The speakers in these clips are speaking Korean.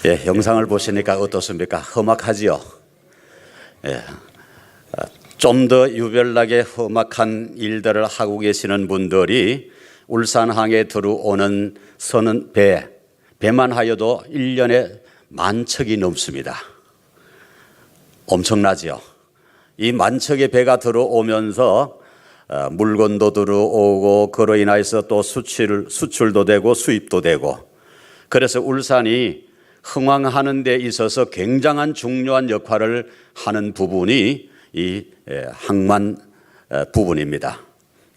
예, 영상을 보시니까 어떻습니까? 험악하지요? 예, 좀 더 유별나게 험악한 일들을 하고 계시는 분들이 울산항에 들어오는 서는 배만 하여도 1년에 10,000척이 넘습니다. 엄청나지요? 이 10,000척의 배가 들어오면서 물건도 들어오고 그로 인해서 또 수출도 되고 수입도 되고, 그래서 울산이 흥왕하는 데 있어서 굉장한 중요한 역할을 하는 부분이 이 항만 부분입니다.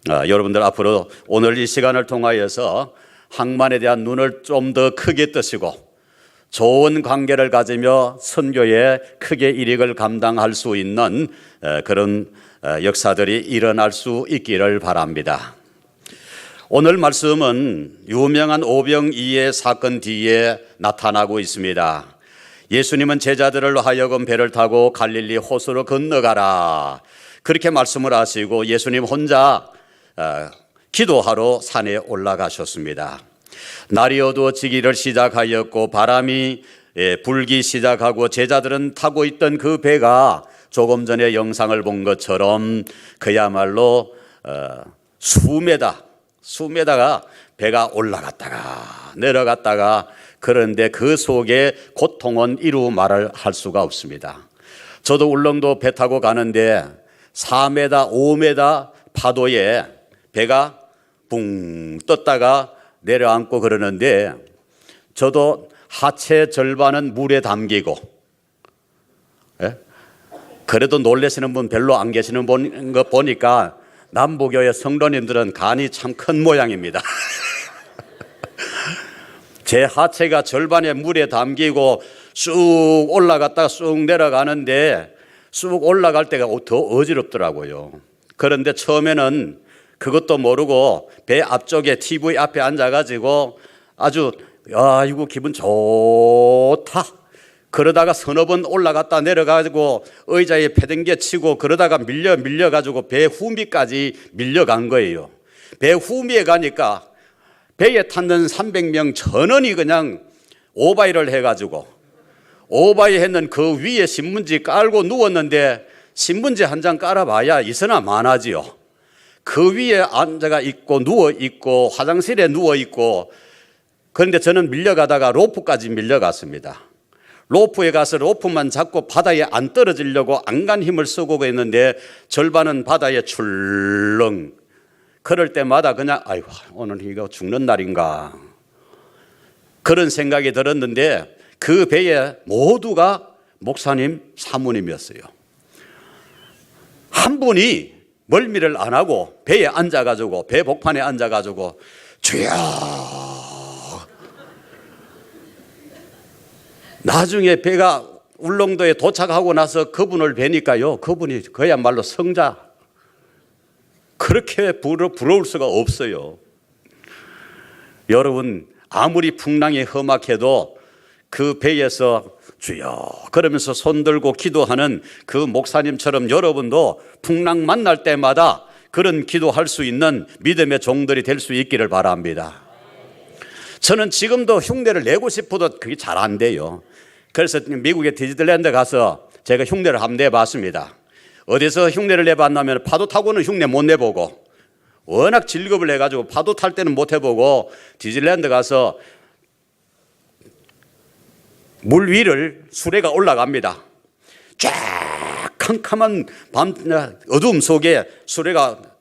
여러분들 앞으로 오늘 이 시간을 통하여서 항만에 대한 눈을 좀 더 크게 뜨시고 좋은 관계를 가지며 선교에 크게 이익을 감당할 수 있는 그런 역사들이 일어날 수 있기를 바랍니다. 오늘 말씀은 유명한 오병이의 사건 뒤에 나타나고 있습니다. 예수님은 제자들을 하여금 배를 타고 갈릴리 호수로 건너가라 그렇게 말씀을 하시고 예수님 혼자 기도하러 산에 올라가셨습니다. 날이 어두워지기를 시작하였고 바람이 불기 시작하고 제자들은 타고 있던 그 배가 조금 전에 영상을 본 것처럼 그야말로 수메다가 배가 올라갔다가 내려갔다가, 그런데 그 속에 고통은 이루 말을 할 수가 없습니다. 저도 울릉도 배 타고 가는데 4m, 5m 파도에 배가 붕 떴다가 내려앉고 그러는데 저도 하체 절반은 물에 담기고, 그래도 놀라시는 분 별로 안 계시는 거 보니까 남부교회 성도님들은 간이 참 큰 모양입니다. 제 하체가 절반의 물에 담기고 쑥 올라갔다가 쑥 내려가는데 쑥 올라갈 때가 더 어지럽더라고요. 그런데 처음에는 그것도 모르고 배 앞쪽에 TV 앞에 앉아가지고 아주 이거 기분 좋다 그러다가 서너 번 올라갔다 내려가지고 의자에 패댕겨 치고 그러다가 밀려가지고 배 후미까지 밀려간 거예요. 배 후미에 가니까 배에 탔는 300명 전원이 그냥 오바이를 해가지고, 오바이 했는 그 위에 신문지 깔고 누웠는데 신문지 한 장 깔아봐야 이서나 많아지요. 그 위에 앉아가 있고 누워 있고 화장실에 누워 있고, 그런데 저는 밀려가다가 로프까지 밀려갔습니다. 로프에 가서 로프만 잡고 바다에 안 떨어지려고 안간 힘을 쓰고 있는데 절반은 바다에 출렁. 그럴 때마다 그냥 아이고 오늘 이거 죽는 날인가 그런 생각이 들었는데 그 배에 모두가 목사님, 사모님이었어요. 한 분이 멀미를 안 하고 배에 앉아가지고 배 복판에 앉아가지고 주여. 나중에 배가 울릉도에 도착하고 나서 그분을 뵈니까요, 그분이 그야말로 성자, 그렇게 부러울 수가 없어요. 여러분, 아무리 풍랑이 험악해도 그 배에서 주여 그러면서 손들고 기도하는 그 목사님처럼 여러분도 풍랑 만날 때마다 그런 기도할 수 있는 믿음의 종들이 될 수 있기를 바랍니다. 저는 지금도 흉내를 내고 싶어도 그게 잘 안 돼요. 그래서 미국의 디즈니랜드 가서 제가 흉내를 한번 내봤습니다. 어디서 흉내를 내봤냐면 파도 타고는 흉내 못 내보고, 워낙 즐겁을 해가지고 파도 탈 때는 못 해보고 디즈니랜드 가서 물 위를 수레가 올라갑니다. 쫙 캄캄한 밤 어둠 속에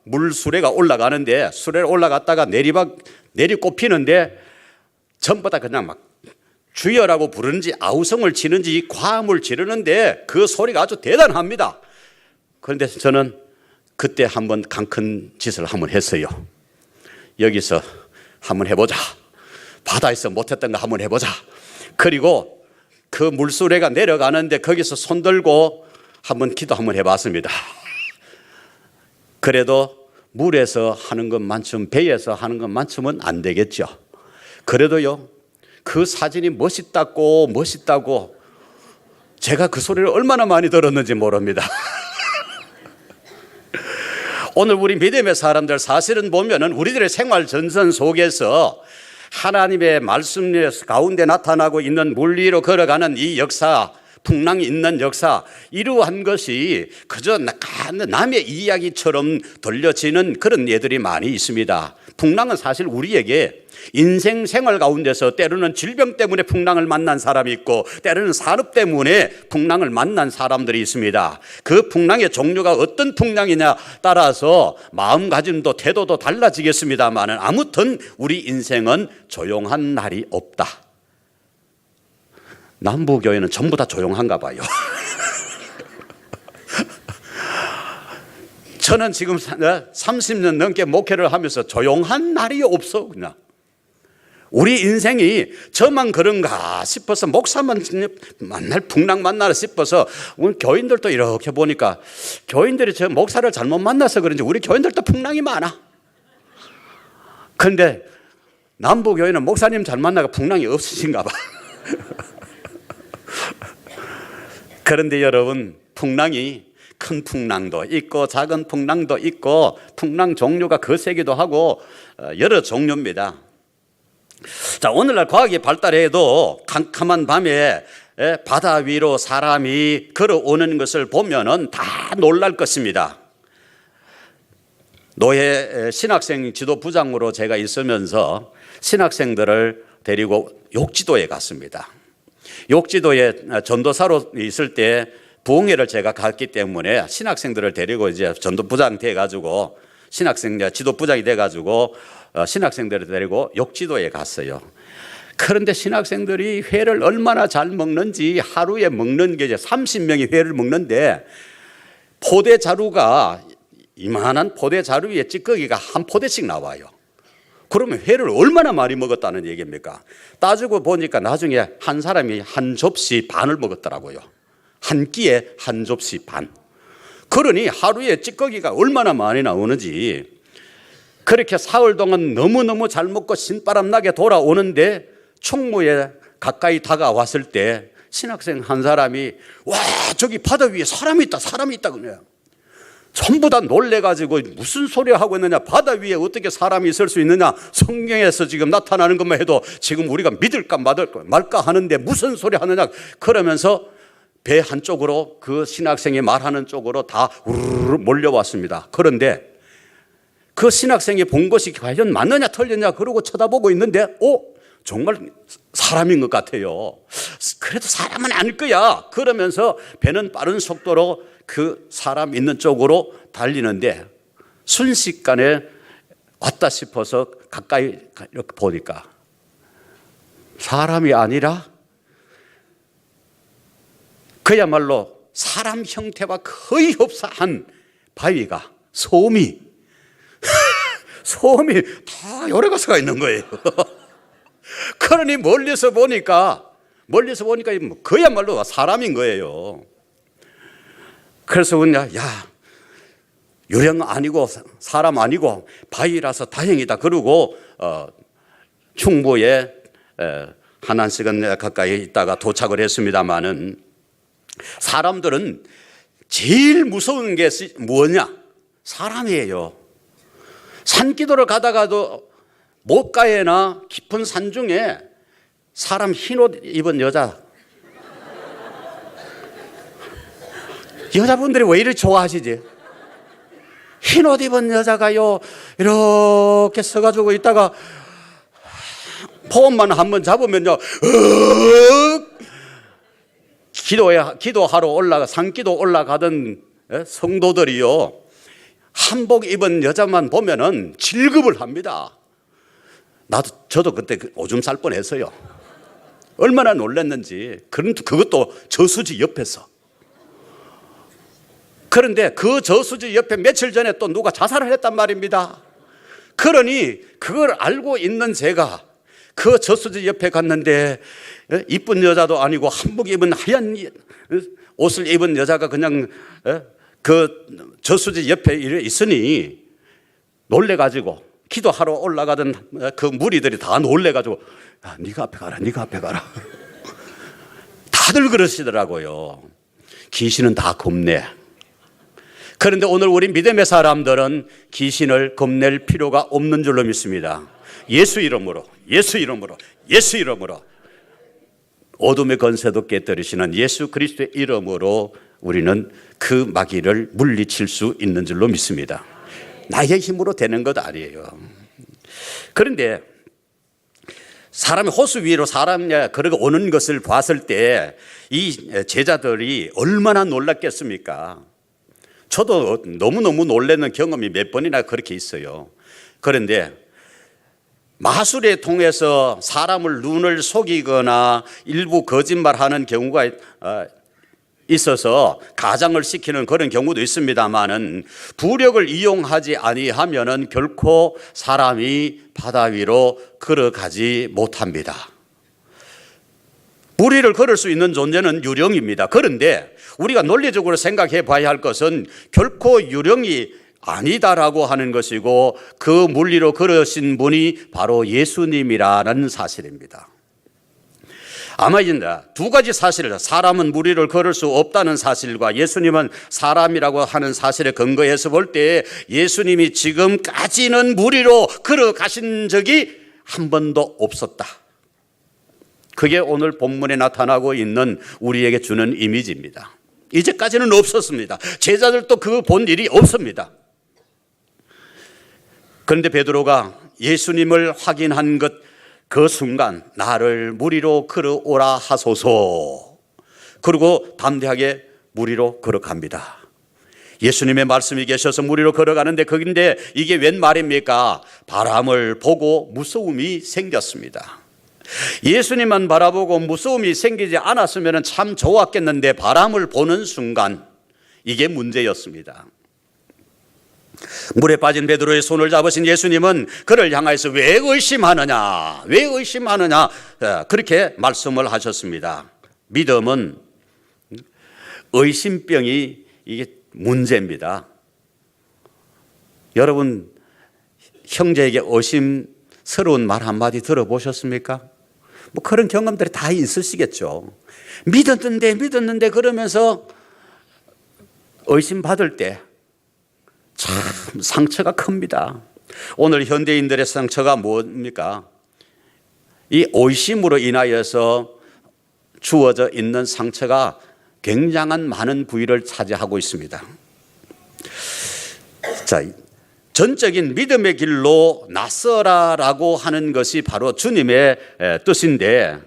물수레가 올라가는데, 수레를 올라갔다가 내리꼽히는데 전부 다 그냥 막 주여라고 부르는지 아우성을 치는지 과음을 지르는데 그 소리가 아주 대단합니다. 그런데 저는 그때 한번 강큰 짓을 한번 했어요. 여기서 한번 해보자. 바다에서 못했던 거 한번 해보자. 그리고 그 물수레가 내려가는데 거기서 손 들고 한번 기도 한번 해봤습니다. 그래도 물에서 하는 것만큼, 배에서 하는 것만큼은 안 되겠죠. 그래도요, 그 사진이 멋있다고 제가 그 소리를 얼마나 많이 들었는지 모릅니다. 오늘 우리 믿음의 사람들 사실은 보면은 우리들의 생활 전선 속에서 하나님의 말씀 가운데 나타나고 있는 물 위로 걸어가는 이 역사, 풍랑이 있는 역사, 이러한 것이 그저 남의 이야기처럼 들려지는 그런 예들이 많이 있습니다. 풍랑은 사실 우리에게 인생 생활 가운데서 때로는 질병 때문에 풍랑을 만난 사람이 있고 때로는 산업 때문에 풍랑을 만난 사람들이 있습니다. 그 풍랑의 종류가 어떤 풍랑이냐 따라서 마음가짐도 태도도 달라지겠습니다만 아무튼 우리 인생은 조용한 날이 없다. 남부교회는 전부 다 조용한가 봐요. 저는 지금 30년 넘게 목회를 하면서 조용한 날이 없어. 그냥 우리 인생이 저만 그런가 싶어서 목사만 만날 풍랑 만나라 싶어서 오늘 교인들도 이렇게 보니까 교인들이 저 목사를 잘못 만나서 그런지 우리 교인들도 풍랑이 많아. 그런데 남부교회는 목사님 잘 만나가 풍랑이 없으신가 봐. 그런데 여러분, 풍랑이 큰 풍랑도 있고 작은 풍랑도 있고 풍랑 종류가 거세기도 하고 여러 종류입니다. 자, 오늘날 과학이 발달해도 캄캄한 밤에 바다 위로 사람이 걸어오는 것을 보면은 다 놀랄 것입니다. 노예 신학생 지도부장으로 제가 있으면서 신학생들을 데리고 욕지도에 갔습니다. 욕지도에 전도사로 있을 때 부흥회를 제가 갔기 때문에 신학생들을 데리고 이제 전도부장 돼가지고 신학생 지도부장이 돼가지고 신학생들을 데리고 욕지도에 갔어요. 그런데 신학생들이 회를 얼마나 잘 먹는지 하루에 먹는 게 이제 30명이 회를 먹는데 포대 자루가 이만한 포대 자루 위에 찌꺼기가 한 포대씩 나와요. 그러면 회를 얼마나 많이 먹었다는 얘기입니까? 따지고 보니까 나중에 한 사람이 한 접시 반을 먹었더라고요. 한 끼에 한 접시 반. 그러니 하루에 찌꺼기가 얼마나 많이 나오는지. 그렇게 사흘 동안 너무너무 잘 먹고 신바람 나게 돌아오는데 총무에 가까이 다가왔을 때 신학생 한 사람이 와, 저기 바다 위에 사람이 있다 그래요. 전부 다 놀래가지고 무슨 소리 하고 있느냐, 바다 위에 어떻게 사람이 있을 수 있느냐, 성경에서 지금 나타나는 것만 해도 지금 우리가 믿을까 말까 하는데 무슨 소리 하느냐, 그러면서 배 한쪽으로 그 신학생이 말하는 쪽으로 다 우르르 몰려왔습니다. 그런데 그 신학생이 본 것이 과연 맞느냐 틀렸냐 그러고 쳐다보고 있는데 정말 사람인 것 같아요. 그래도 사람은 아닐 거야 그러면서 배는 빠른 속도로 그 사람 있는 쪽으로 달리는데 순식간에 왔다 싶어서 가까이 이렇게 보니까 사람이 아니라 그야말로 사람 형태와 거의 흡사한 바위가 솜이 다 여러 가지가 있는 거예요. 그러니 멀리서 보니까 그야말로 사람인 거예요. 그래서 그냥 유령 아니고 사람 아니고 바위라서 다행이다 그러고 충무에 한 1시간 가까이 있다가 도착을 했습니다마는 사람들은 제일 무서운 게 뭐냐? 사람이에요. 산기도를 가다가도 못가에나 깊은 산 중에 사람 흰옷 입은 여자분들이 왜 이렇게 좋아하시지? 흰옷 입은 여자가요 이렇게 서가지고 있다가 포음만 한번 잡으면요 기도하러 산기도 올라가던 성도들이요 한복 입은 여자만 보면은 질급을 합니다. 저도 그때 오줌 쌀 뻔했어요. 얼마나 놀랐는지. 그것도 저수지 옆에서. 그런데 그 저수지 옆에 며칠 전에 또 누가 자살을 했단 말입니다. 그러니 그걸 알고 있는 제가 그 저수지 옆에 갔는데 이쁜 여자도 아니고 한복 입은 하얀 옷을 입은 여자가 그냥 그 저수지 옆에 있으니 놀래가지고 기도하러 올라가던 그 무리들이 다 놀래가지고 네가 앞에 가라 다들 그러시더라고요. 귀신은 다 겁내. 그런데 오늘 우리 믿음의 사람들은 귀신을 겁낼 필요가 없는 줄로 믿습니다. 예수 이름으로, 예수 이름으로, 예수 이름으로. 어둠의 권세도 깨뜨리시는 예수 그리스도의 이름으로 우리는 그 마귀를 물리칠 수 있는 줄로 믿습니다. 나의 힘으로 되는 것 아니에요. 그런데 사람이 호수 위로 사람이 그러고 오는 것을 봤을 때 이 제자들이 얼마나 놀랐겠습니까? 저도 너무너무 놀라는 경험이 몇 번이나 그렇게 있어요. 그런데 마술에 통해서 사람을 눈을 속이거나 일부 거짓말하는 경우가 있어서 가장을 시키는 그런 경우도 있습니다만은 부력을 이용하지 아니하면은 결코 사람이 바다 위로 걸어가지 못합니다. 물 위를 걸을 수 있는 존재는 유령입니다. 그런데 우리가 논리적으로 생각해 봐야 할 것은 결코 유령이 아니다라고 하는 것이고 그 물 위로 걸으신 분이 바로 예수님이라는 사실입니다. 아마 이제 두 가지 사실, 사람은 물 위를 걸을 수 없다는 사실과 예수님은 사람이라고 하는 사실에 근거해서 볼 때 예수님이 지금까지는 물 위로 걸어가신 적이 한 번도 없었다. 그게 오늘 본문에 나타나고 있는 우리에게 주는 이미지입니다. 이제까지는 없었습니다. 제자들도 그 본 일이 없습니다. 그런데 베드로가 예수님을 확인한 그 순간 나를 물 위로 걸어오라 하소서. 그리고 담대하게 물 위로 걸어갑니다. 예수님의 말씀이 계셔서 물 위로 걸어가는데 거긴데 이게 웬 말입니까? 바람을 보고 무서움이 생겼습니다. 예수님만 바라보고 무서움이 생기지 않았으면 참 좋았겠는데 바람을 보는 순간 이게 문제였습니다. 물에 빠진 베드로의 손을 잡으신 예수님은 그를 향하여서 왜 의심하느냐, 왜 의심하느냐 그렇게 말씀을 하셨습니다. 믿음은 의심병이 이게 문제입니다. 여러분 형제에게 의심스러운 말 한마디 들어보셨습니까? 뭐 그런 경험들이 다 있으시겠죠. 믿었는데 그러면서 의심받을 때 참 상처가 큽니다. 오늘 현대인들의 상처가 뭡니까? 이 의심으로 인하여서 주어져 있는 상처가 굉장한 많은 부위를 차지하고 있습니다. 자, 전적인 믿음의 길로 나서라라고 하는 것이 바로 주님의 뜻인데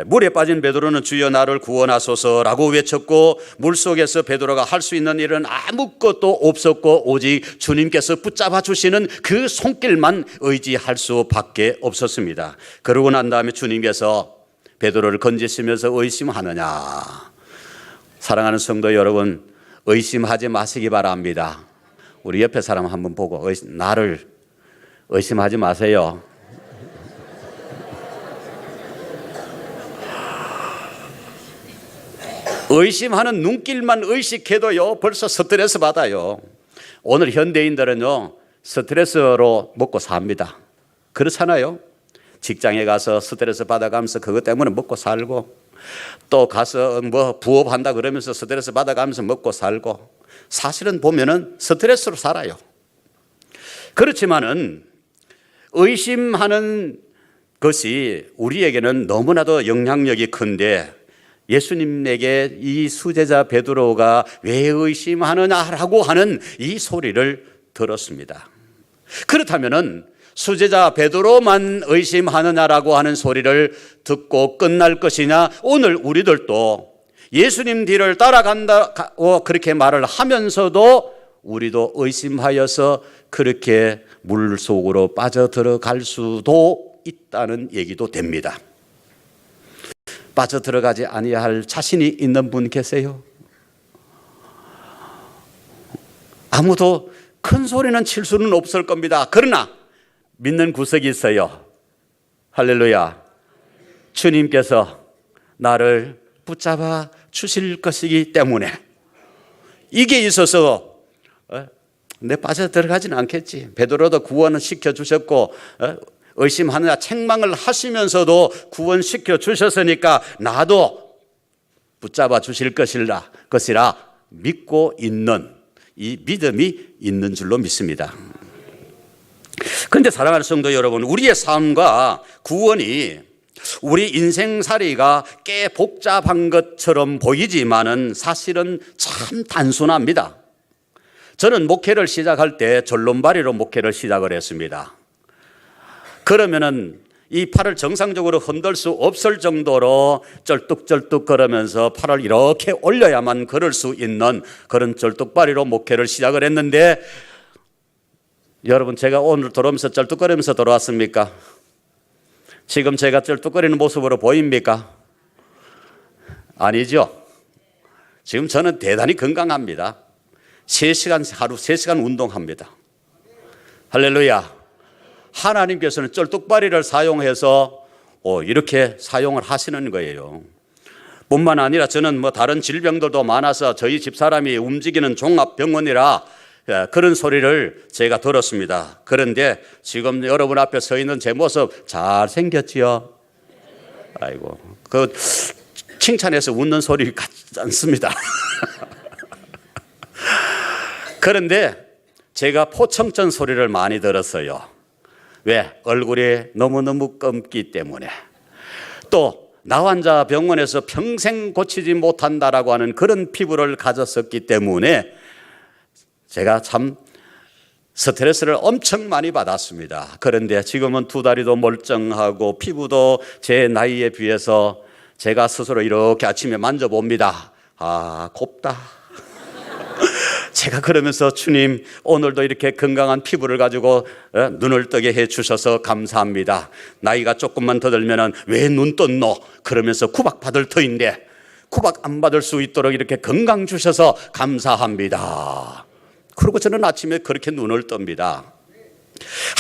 물에 빠진 베드로는 주여 나를 구원하소서라고 외쳤고 물속에서 베드로가 할 수 있는 일은 아무것도 없었고 오직 주님께서 붙잡아 주시는 그 손길만 의지할 수밖에 없었습니다. 그러고 난 다음에 주님께서 베드로를 건지시면서 의심하느냐. 사랑하는 성도 여러분, 의심하지 마시기 바랍니다. 우리 옆에 사람 한번 보고 나를 의심하지 마세요. 의심하는 눈길만 의식해도요 벌써 스트레스 받아요. 오늘 현대인들은요 스트레스로 먹고 삽니다. 그렇잖아요. 직장에 가서 스트레스 받아가면서 그것 때문에 먹고 살고 또 가서 뭐 부업한다 그러면서 스트레스 받아가면서 먹고 살고 사실은 보면은 스트레스로 살아요. 그렇지만은 의심하는 것이 우리에게는 너무나도 영향력이 큰데 예수님에게 이 수제자 베드로가 왜 의심하느냐라고 하는 이 소리를 들었습니다. 그렇다면은 수제자 베드로만 의심하느냐라고 하는 소리를 듣고 끝날 것이냐? 오늘 우리들도 예수님 뒤를 따라간다고 그렇게 말을 하면서도 우리도 의심하여서 그렇게 물 속으로 빠져들어갈 수도 있다는 얘기도 됩니다. 빠져들어가지 아니할 자신이 있는 분 계세요? 아무도 큰 소리는 칠 수는 없을 겁니다. 그러나 믿는 구석이 있어요. 할렐루야. 주님께서 나를 붙잡아 주실 것이기 때문에 이게 있어서 내 빠져들어가지는 않겠지. 베드로도 구원을 시켜주셨고 의심하느냐 책망을 하시면서도 구원시켜 주셨으니까 나도 붙잡아 주실 것이라 믿고 있는 이 믿음이 있는 줄로 믿습니다. 그런데 사랑하는 성도 여러분, 우리의 삶과 구원이 우리 인생살이가 꽤 복잡한 것처럼 보이지만은 사실은 참 단순합니다. 저는 목회를 시작할 때 절론발이로 목회를 시작을 했습니다. 그러면은 이 팔을 정상적으로 흔들 수 없을 정도로 쩔뚝쩔뚝 걸으면서 팔을 이렇게 올려야만 걸을 수 있는 그런 쩔뚝발이로 목회를 시작을 했는데, 여러분 제가 오늘 돌아오면서 쩔뚝거리면서 돌아왔습니까? 지금 제가 쩔뚝거리는 모습으로 보입니까? 아니죠. 지금 저는 대단히 건강합니다. 3시간, 하루 3시간 운동합니다. 할렐루야. 하나님께서는 쩔뚝발이를 사용해서 이렇게 사용을 하시는 거예요. 뿐만 아니라 저는 다른 질병들도 많아서 저희 집사람이 움직이는 종합병원이라 그런 소리를 제가 들었습니다. 그런데 지금 여러분 앞에 서 있는 제 모습 잘생겼지요? 아이고, 그 칭찬해서 웃는 소리 같지 않습니다. 그런데 제가 포청천 소리를 많이 들었어요. 왜? 얼굴이 너무너무 검기 때문에. 또 나 환자 병원에서 평생 고치지 못한다라고 하는 그런 피부를 가졌었기 때문에 제가 참 스트레스를 엄청 많이 받았습니다. 그런데 지금은 2다리도 멀쩡하고 피부도 제 나이에 비해서 제가 스스로 이렇게 아침에 만져봅니다. 아, 곱다. 제가 그러면서 주님, 오늘도 이렇게 건강한 피부를 가지고 눈을 뜨게 해주셔서 감사합니다. 나이가 조금만 더 들면은 왜 눈 떴노? 그러면서 구박받을 터인데 구박 안 받을 수 있도록 이렇게 건강 주셔서 감사합니다. 그리고 저는 아침에 그렇게 눈을 뜹니다.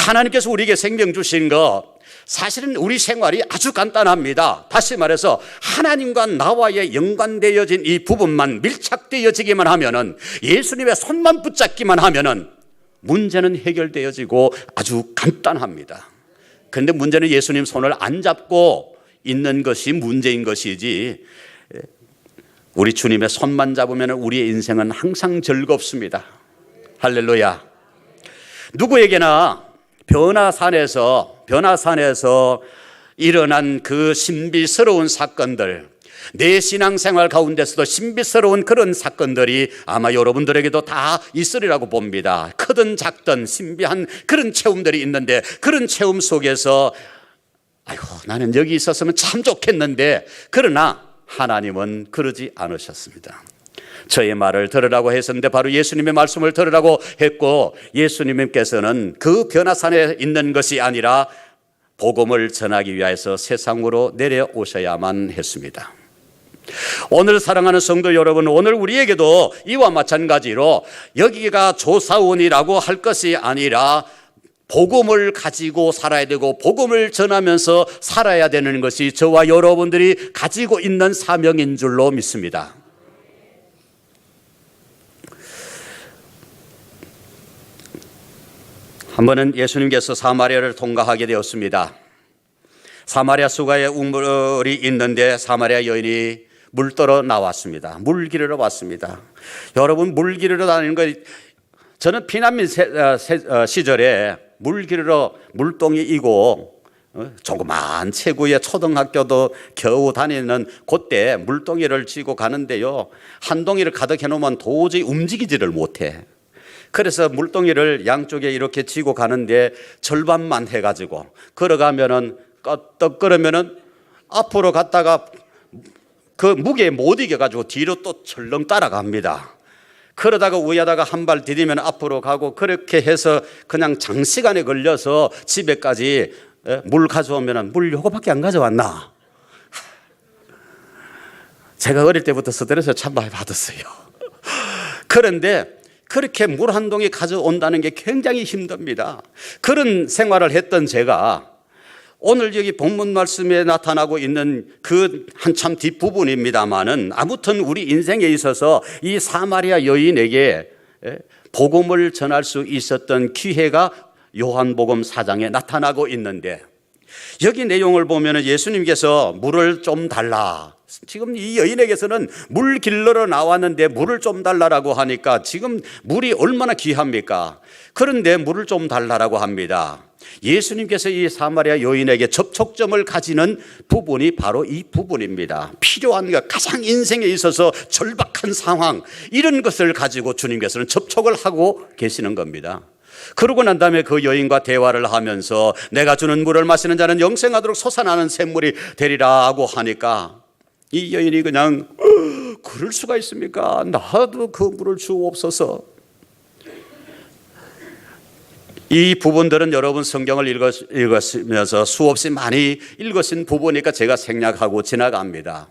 하나님께서 우리에게 생명 주신 것, 사실은 우리 생활이 아주 간단합니다. 다시 말해서 하나님과 나와의 연관되어진 이 부분만 밀착되어지기만 하면은, 예수님의 손만 붙잡기만 하면은 문제는 해결되어지고 아주 간단합니다. 그런데 문제는 예수님 손을 안 잡고 있는 것이 문제인 것이지, 우리 주님의 손만 잡으면 우리의 인생은 항상 즐겁습니다. 할렐루야. 누구에게나 변화산에서 일어난 그 신비스러운 사건들, 내 신앙생활 가운데서도 신비스러운 그런 사건들이 아마 여러분들에게도 다 있으리라고 봅니다. 크든 작든 신비한 그런 체험들이 있는데, 그런 체험 속에서 아이고, 나는 여기 있었으면 참 좋겠는데, 그러나 하나님은 그러지 않으셨습니다. 저의 말을 들으라고 했었는데 바로 예수님의 말씀을 들으라고 했고, 예수님께서는 그 변화산에 있는 것이 아니라 복음을 전하기 위해서 세상으로 내려오셔야만 했습니다. 오늘 사랑하는 성도 여러분, 오늘 우리에게도 이와 마찬가지로 여기가 조사원이라고 할 것이 아니라 복음을 가지고 살아야 되고 복음을 전하면서 살아야 되는 것이 저와 여러분들이 가지고 있는 사명인 줄로 믿습니다. 한 번은 예수님께서 사마리아를 통과하게 되었습니다. 사마리아 수가에 우물이 있는데 사마리아 여인이 물 떠러 나왔습니다. 물 기르러 왔습니다. 여러분, 물 기르러 다니는 거, 저는 피난민 시절에 물 기르러 물동이 이고 조그만 체구의 초등학교도 겨우 다니는 그때 물동이를 쥐고 가는데요, 한 동이를 가득 해놓으면 도저히 움직이지를 못해. 그래서 물동이를 양쪽에 이렇게 쥐고 가는데 절반만 해가지고 걸어가면은 껐떡거리면은 앞으로 갔다가 그 무게에 못 이겨가지고 뒤로 또 철렁 따라갑니다. 그러다가 위에다가 한 발 디디면 앞으로 가고, 그렇게 해서 그냥 장시간에 걸려서 집에까지 물 가져오면은 물 요거밖에 안 가져왔나? 제가 어릴 때부터 스트레스 참 많이 받았어요. 그런데 그렇게 물 한 동이 가져온다는 게 굉장히 힘듭니다. 그런 생활을 했던 제가 오늘 여기 본문 말씀에 나타나고 있는 그 한참 뒷부분입니다만은, 아무튼 우리 인생에 있어서 이 사마리아 여인에게 복음을 전할 수 있었던 기회가 요한복음 4장에 나타나고 있는데, 여기 내용을 보면 예수님께서 물을 좀 달라, 지금 이 여인에게서는 물 길러러 나왔는데 물을 좀 달라고 하니까 지금 물이 얼마나 귀합니까? 그런데 물을 좀 달라고 합니다. 예수님께서 이 사마리아 여인에게 접촉점을 가지는 부분이 바로 이 부분입니다. 필요한 것, 가장 인생에 있어서 절박한 상황, 이런 것을 가지고 주님께서는 접촉을 하고 계시는 겁니다. 그러고 난 다음에 그 여인과 대화를 하면서 내가 주는 물을 마시는 자는 영생하도록 솟아나는 샘물이 되리라고 하니까 이 여인이 그냥 그럴 수가 있습니까? 나도 그 물을 주옵소서. 이 부분들은 여러분 성경을 읽으시면서 수없이 많이 읽으신 부분이니까 제가 생략하고 지나갑니다.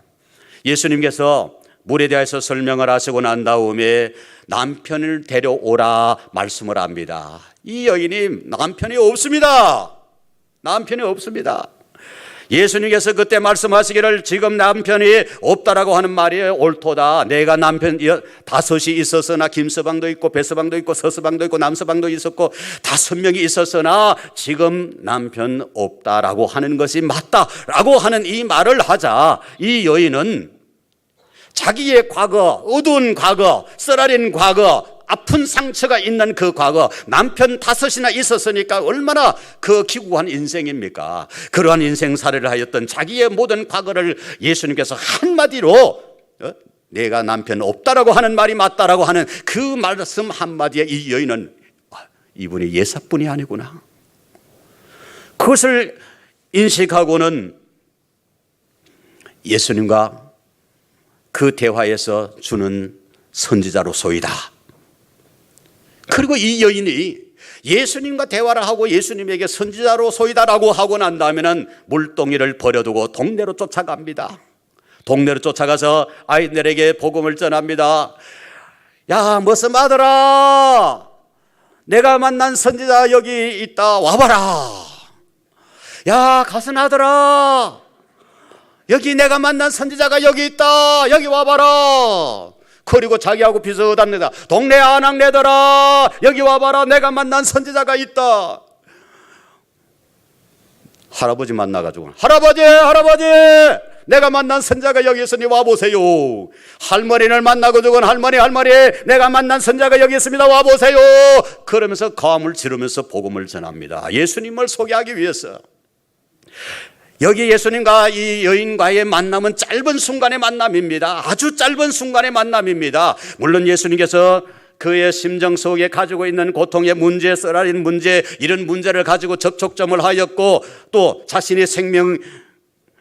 예수님께서 물에 대해서 설명을 하시고 난 다음에 남편을 데려오라 말씀을 합니다. 이 여인이 남편이 없습니다. 남편이 없습니다. 예수님께서 그때 말씀하시기를 지금 남편이 없다라고 하는 말이 옳도다. 내가 남편 5이 있었으나 김서방도 있고 배서방도 있고 서서방도 있고 남서방도 있었고 5명이 있었으나 지금 남편 없다라고 하는 것이 맞다라고 하는 이 말을 하자 이 여인은 자기의 과거, 어두운 과거, 쓰라린 과거, 아픈 상처가 있는 그 과거, 남편 5이나 있었으니까 얼마나 그 기구한 인생입니까? 그러한 인생사례를 하였던 자기의 모든 과거를 예수님께서 한마디로 내가 남편 없다라고 하는 말이 맞다라고 하는 그 말씀 한마디에 이 여인은 이분이 예사뿐이 아니구나. 그것을 인식하고는 예수님과 그 대화에서 주는 선지자로소이다. 그리고 이 여인이 예수님과 대화를 하고 예수님에게 선지자로소이다라고 하고 난 다음에는 물동이를 버려두고 동네로 쫓아갑니다. 동네로 쫓아가서 아이들에게 복음을 전합니다. 야, 머슴 아들아, 내가 만난 선지자 여기 있다, 와봐라. 야, 가슴 아들아, 여기 내가 만난 선지자가 여기 있다, 여기 와봐라. 그리고 자기하고 비슷합니다. 동네 아낙네들아, 여기 와봐라. 내가 만난 선지자가 있다. 할아버지 만나가지고 할아버지 내가 만난 선지자가 여기 있으니 와보세요. 할머니를 만나가지고 할머니 내가 만난 선지자가 여기 있습니다, 와보세요. 그러면서 감을 지르면서 복음을 전합니다. 예수님을 소개하기 위해서. 여기 예수님과 이 여인과의 만남은 짧은 순간의 만남입니다. 아주 짧은 순간의 만남입니다. 물론 예수님께서 그의 심정 속에 가지고 있는 고통의 문제, 쓰라린 문제, 이런 문제를 가지고 접촉점을 하였고 또 자신이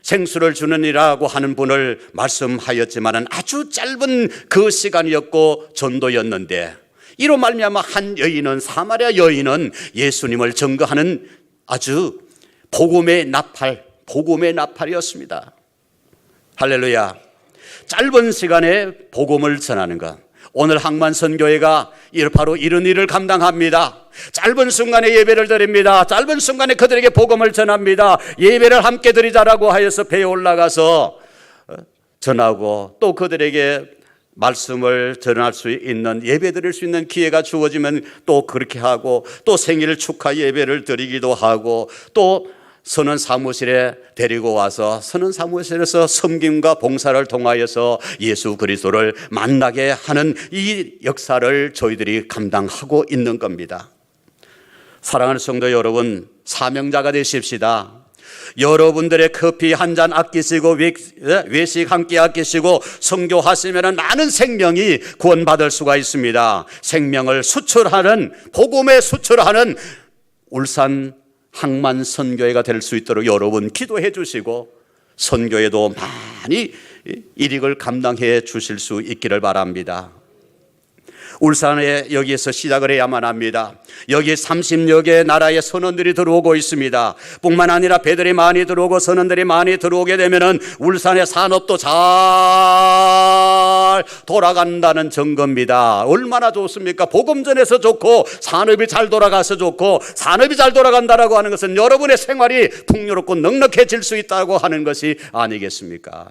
생수를 주는 이라고 하는 분을 말씀하였지만 아주 짧은 그 시간이었고 전도였는데 이로 말미암아 한 여인은, 사마리아 여인은 예수님을 증거하는 아주 복음의 나팔이었습니다. 할렐루야. 짧은 시간에 복음을 전하는 것, 오늘 항만선교회가 바로 이런 일을 감당합니다. 짧은 순간에 예배를 드립니다. 짧은 순간에 그들에게 복음을 전합니다. 예배를 함께 드리자라고 하여서 배에 올라가서 전하고 또 그들에게 말씀을 전할 수 있는, 예배 드릴 수 있는 기회가 주어지면 또 그렇게 하고 또 생일 축하 예배를 드리기도 하고 또 선원 사무실에 데리고 와서 선원 사무실에서 섬김과 봉사를 통하여서 예수 그리스도를 만나게 하는 이 역사를 저희들이 감당하고 있는 겁니다. 사랑하는 성도 여러분, 사명자가 되십시다. 여러분들의 커피 한 잔 아끼시고 외식 한 끼 아끼시고 선교하시면 많은 생명이 구원받을 수가 있습니다. 생명을 수출하는, 복음에 수출하는 울산 항만 선교회가 될 수 있도록 여러분 기도해 주시고 선교에도 많이 일익을 감당해 주실 수 있기를 바랍니다. 울산에 여기에서 시작을 해야만 합니다. 여기 30여 개의 나라의 선원들이 들어오고 있습니다. 뿐만 아니라 배들이 많이 들어오고 선원들이 많이 들어오게 되면은 울산의 산업도 잘 돌아간다는 증거입니다. 얼마나 좋습니까? 복음 전에서 좋고 산업이 잘 돌아가서 좋고, 산업이 잘 돌아간다라고 하는 것은 여러분의 생활이 풍요롭고 넉넉해질 수 있다고 하는 것이 아니겠습니까?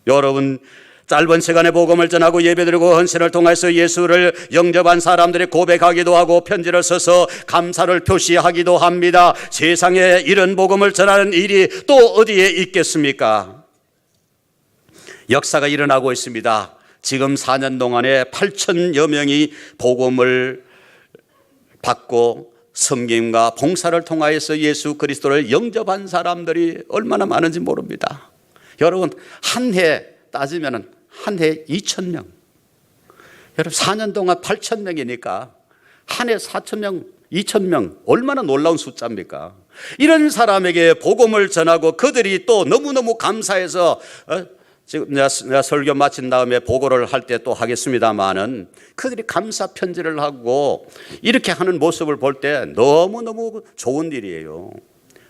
여러분, 짧은 시간에 복음을 전하고 예배드리고 헌신을 통해서 예수를 영접한 사람들이 고백하기도 하고 편지를 써서 감사를 표시하기도 합니다. 세상에 이런 복음을 전하는 일이 또 어디에 있겠습니까? 역사가 일어나고 있습니다. 지금 4년 동안에 8천여 명이 복음을 받고 섬김과 봉사를 통하여서 예수 그리스도를 영접한 사람들이 얼마나 많은지 모릅니다. 여러분, 한 해 따지면 한 해 2,000명. 여러분, 4년 동안 8,000명이니까 한 해 4,000명, 2,000명, 얼마나 놀라운 숫자입니까? 이런 사람에게 복음을 전하고 그들이 또 너무너무 감사해서 지금 내가 설교 마친 다음에 보고를 할 때 또 하겠습니다만은 그들이 감사 편지를 하고 이렇게 하는 모습을 볼 때 너무너무 좋은 일이에요.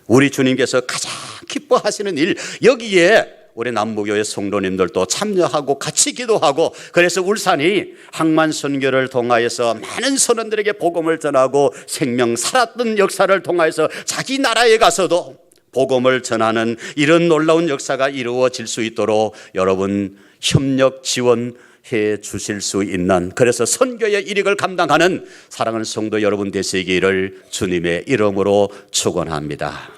우리 주님께서 가장 기뻐하시는 일, 여기에 우리 남부교회 성도님들도 참여하고 같이 기도하고, 그래서 울산이 항만 선교를 통하여서 많은 선원들에게 복음을 전하고 생명 살았던 역사를 통하여서 자기 나라에 가서도 복음을 전하는 이런 놀라운 역사가 이루어질 수 있도록 여러분 협력 지원해 주실 수 있는, 그래서 선교의 일익을 감당하는 사랑하는 성도 여러분 되시기를 주님의 이름으로 축원합니다.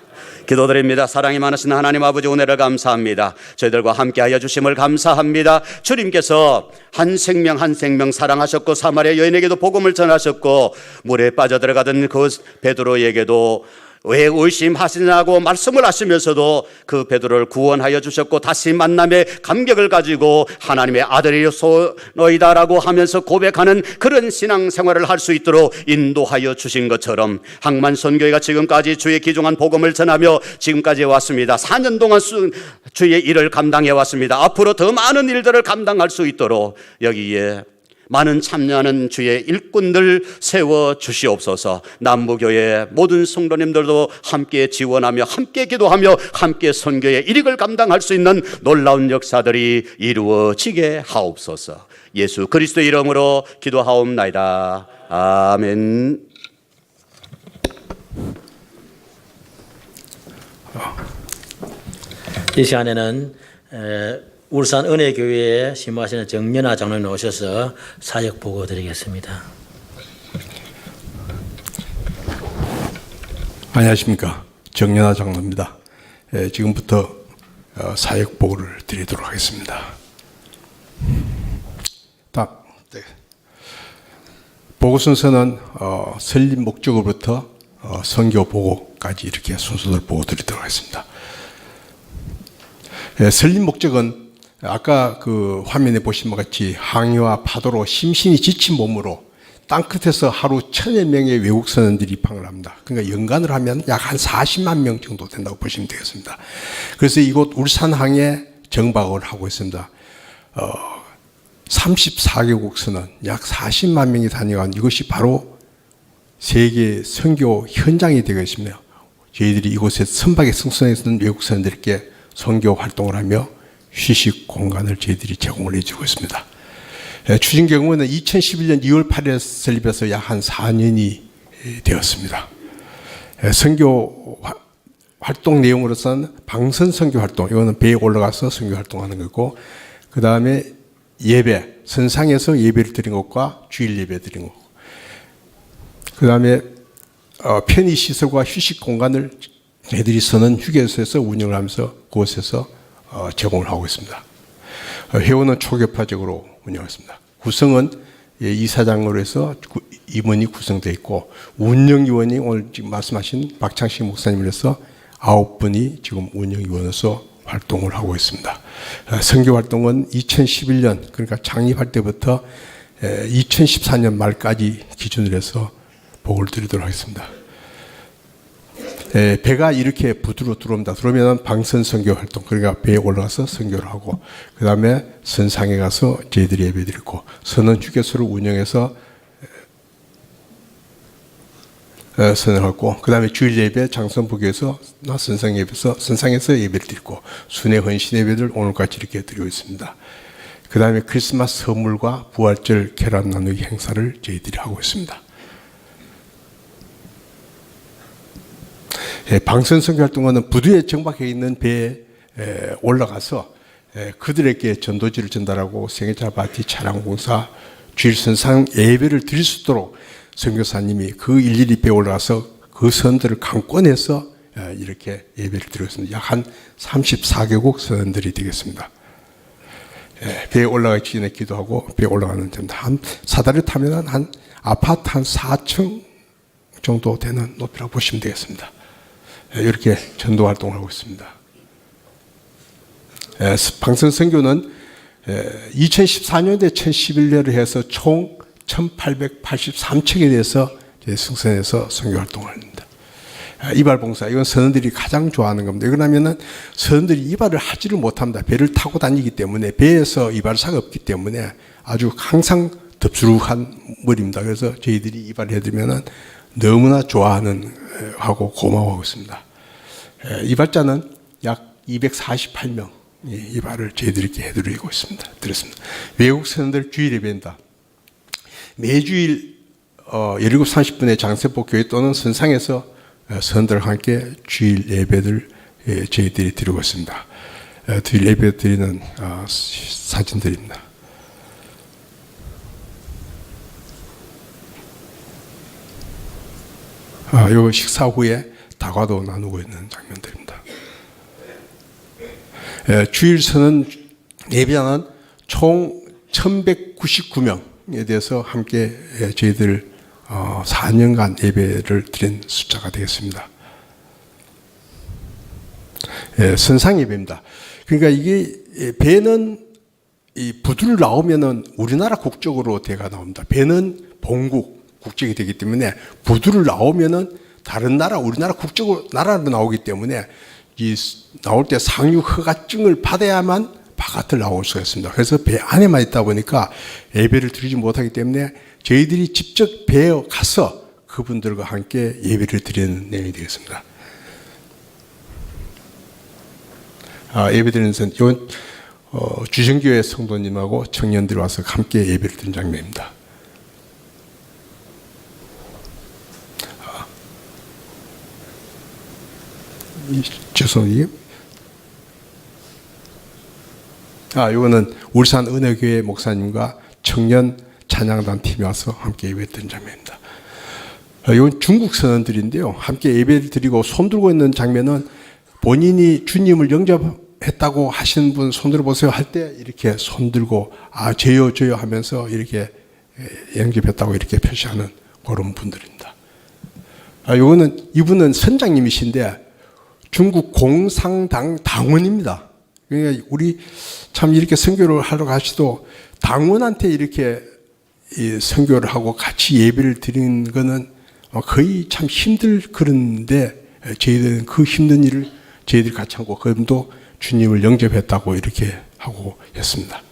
기도드립니다. 사랑이 많으신 하나님 아버지, 은혜를 감사합니다. 저희들과 함께하여 주심을 감사합니다. 주님께서 한 생명 한 생명 사랑하셨고 사마리아 여인에게도 복음을 전하셨고 물에 빠져들어가던 그 베드로에게도 왜 의심하시냐고 말씀을 하시면서도 그 베드로를 구원하여 주셨고 다시 만남의 감격을 가지고 하나님의 아들이소이다라고 하면서 고백하는 그런 신앙생활을 할 수 있도록 인도하여 주신 것처럼 항만 선교회가 지금까지 주의 귀중한 복음을 전하며 지금까지 왔습니다. 4년 동안 주의 일을 감당해 왔습니다. 앞으로 더 많은 일들을 감당할 수 있도록 여기에 많은 참여하는 주의 일꾼들 세워 주시옵소서. 남부교회 모든 성도님들도 함께 지원하며 함께 기도하며 함께 선교의 일익을 감당할 수 있는 놀라운 역사들이 이루어지게 하옵소서. 예수 그리스도의 이름으로 기도하옵나이다. 아멘. 이 시간에는 울산 은혜교회에 심하시는 정연아 장로님 오셔서 사역 보고 드리겠습니다. 안녕하십니까, 정연아 장로입니다. 지금부터 사역 보고를 드리도록 하겠습니다. 보고 순서는 설립 목적으로부터 선교 보고까지 이렇게 순서를 보고 드리도록 하겠습니다. 설립 목적은 아까 그 화면에 보신 것 같이 항해와 파도로 심신이 지친 몸으로 땅끝에서 하루 1,000여 명의 외국 선원들이 입항을 합니다. 그러니까 연간으로 하면 약 한 40만 명 정도 된다고 보시면 되겠습니다. 그래서 이곳 울산항에 정박을 하고 있습니다. 34개국 선원 약 40만 명이 다녀간 이것이 바로 세계 선교 현장이 되겠습니다. 저희들이 이곳에 선박에 승선해서는 외국 선원들에게 선교 활동을 하며 휴식 공간을 저희들이 제공을 해주고 있습니다. 추진 경우는 2011년 2월 8일에 설립해서 약 한 4년이 되었습니다. 선교 활동 내용으로서는 방선 선교 활동, 이거는 배에 올라가서 선교 활동하는 거고, 그 다음에 예배, 선상에서 예배를 드린 것과 주일 예배 드린 것, 그 다음에 편의 시설과 휴식 공간을 저희들이 서는 휴게소에서 운영을 하면서 그곳에서 제공을 하고 있습니다. 회원은 초교파적으로 운영했습니다. 구성은 이사장으로 해서 임원이 구성되어 있고, 운영위원이 오늘 지금 말씀하신 박창식 목사님을 해서 9분이 지금 운영위원으로서 활동을 하고 있습니다. 선교 활동은 2011년, 그러니까 창립할 때부터 2014년 말까지 기준으로 해서 보고를 드리도록 하겠습니다. 배가 이렇게 부두로 들어옵니다. 들어오면 방선 선교 활동, 그러니까 배에 올라가서 선교를 하고, 그 다음에 선상에 가서 저희들이 예배 드리고, 선원 휴게소를 운영해서 선언하고, 그 다음에 주일 예배 장성부교에서 선상 예배에서 선상에서 예배를 드리고, 순회 헌신 예배를 오늘까지 이렇게 드리고 있습니다. 그 다음에 크리스마스 선물과 부활절 계란 나누기 행사를 저희들이 하고 있습니다. 방선 선교 활동은 부두에 정박해 있는 배에 올라가서 그들에게 전도지를 전달하고 생애자 파티 차량 공사 주일 선상 예배를 드릴 수 있도록 선교사님이 그 일일이 배에 올라가서 그 선들을 강권해서 이렇게 예배를 드리고 있습니다. 약 한 34개국 선원들이 되겠습니다. 배에 올라가기 전에 기도하고 배에 올라가는 점도 한 사다리 타면 한 아파트 한 4층 정도 되는 높이라고 보시면 되겠습니다. 이렇게 전도 활동을 하고 있습니다. 방선 선교는 2014년에 1011년을 해서 총 1883척에 대해서 승선해서 선교 활동을 합니다. 이발 봉사, 이건 선원들이 가장 좋아하는 겁니다. 왜냐하면 선원들이 이발을 하지를 못합니다. 배를 타고 다니기 때문에, 배에서 이발사가 없기 때문에 아주 항상 덥수룩한 머리입니다. 그래서 저희들이 이발을 해드리면 너무나 좋아하는 하고 고마워하고 있습니다. 이발자는 약 248명 이발을 저희들이 이렇게 해드리고 있습니다. 들었습니다. 외국 선원들 주일 예배입니다. 매주일 17시 30분에 장세포 교회 또는 선상에서 선들과 함께 주일 예배를 저희들이 드리고 있습니다. 주일 예배 드리는 사진들입니다. 요 식사 후에 다과도 나누고 있는 장면들입니다. 주일 선언 예배자는 총 1199명에 대해서 함께 저희들 4년간 예배를 드린 숫자가 되겠습니다. 선상 예배입니다. 그러니까 이게 배는 이 부두를 나오면은 우리나라 국적으로 대가 나옵니다. 배는 본국 국적이 되기 때문에 부두를 나오면은 다른 나라 우리나라 국적으로 나라로 나오기 때문에 이 나올 때 상륙 허가증을 받아야만 바깥을 나올 수가 있습니다. 그래서 배 안에만 있다 보니까 예배를 드리지 못하기 때문에 저희들이 직접 배에 가서 그분들과 함께 예배를 드리는 내용이 되겠습니다. 예배 드리는 선, 이건 주정교회 성도님하고 청년들이 와서 함께 예배를 드린 장면입니다. 죄송해요. 이거는 울산 은혜교회 목사님과 청년 찬양단 팀이 와서 함께 예배드린 장면입니다. 이건 중국 선원들인데요. 함께 예배를 드리고 손들고 있는 장면은 본인이 주님을 영접했다고 하시는 분 손들어 보세요 할 때 이렇게 손들고 저요 저요 하면서 이렇게 영접했다고 이렇게 표시하는 그런 분들입니다. 이분은 선장님이신데 중국 공산당 당원입니다. 그러니까 우리 참 이렇게 선교를 하러 가시도 당원한테 이렇게 선교를 하고 같이 예배를 드리는 거는 거의 참 그런데 저희들은 그 힘든 일을 저희들이 같이 하고 그분도 주님을 영접했다고 이렇게 하고 했습니다.